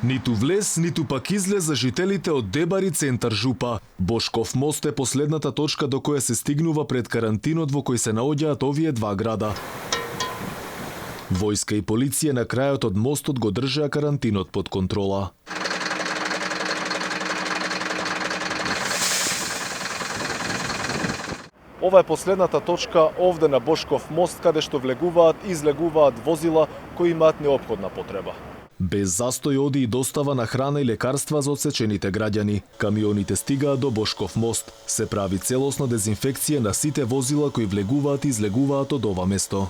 Ниту влез, ниту пак излез за жителите од Дебар и центар Жупа. Бошков мост е последната точка до која се стигнува пред карантинот во кој се наоѓаат овие два града. Војска и полиција на крајот од мостот го држаа карантинот под контрола. Ова е последната точка овде на Бошков мост, каде што влегуваат и излегуваат возила кои имаат неопходна потреба. Без застој оди и достава на храна и лекарства за отсечените граѓани. Камионите стигаат до Бошков мост. Се прави целосна дезинфекција на сите возила кои влегуваат и излегуваат од ова место.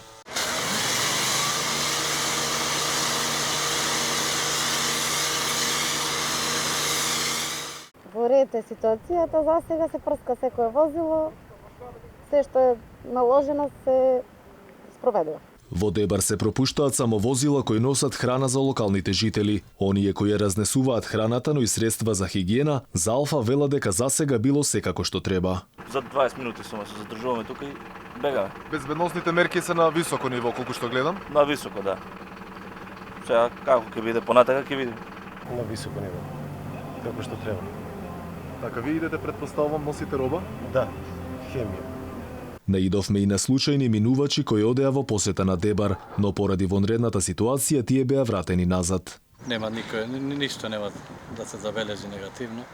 Во ред е ситуацијата, за сега се прска секое возило, се што е наложено се спроведува. Во Дебар се пропуштаат само возила кои носат храна за локалните жители. Оние кои разнесуваат храната, но и средства за хигиена, за Алфа велат дека засега било секако што треба. За 20 минути само се задржуваме тука и бегаме. Безбедносните мерки се на високо ниво, колку што гледам. На високо, да. Сега како ќе биде понатака ќе видим. На високо ниво, како што треба. Така ви идете, предпоставувам, носите роба? Да, хемија. Наидовме и на случајни минувачи кои одеа во посета на Дебар, но поради вонредната ситуација тие беа вратени назад. Нема ништо нема да се забележи негативно.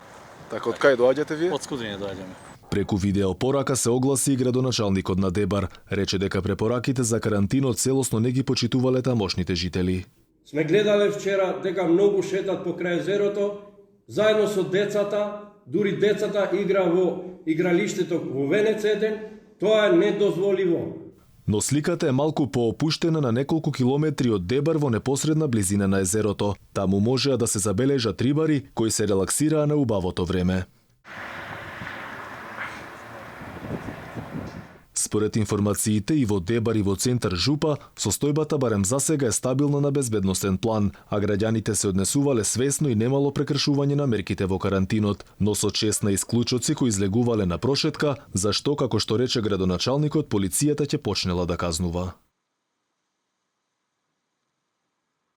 Така, од кај доаѓате вие? Од Скудрине доаѓаме. Преку видеопорака се огласи и градоначалникот на Дебар. Рече дека препораките за карантинот целосно не ги почитувале тамошните жители. Сме гледале вчера дека многу шетат покрај езерото, заедно со децата, дури децата игра во игралиштето во Венец 1, тоа е недозволиво. Но сликата е малку поопуштена на неколку километри од Дебар во непосредна близина на езерото. Таму можеа да се забележат рибари кои се релаксираа на убавото време. Според информациите и во Дебар и во центар Жупа, состојбата барем засега е стабилна на безбедносен план, а граѓаните се однесувале свесно и немало прекршување на мерките во карантинот, но со чест на исклучоци кои излегувале на прошетка, зашто, како што рече градоначалникот, полицијата ќе почнела да казнува.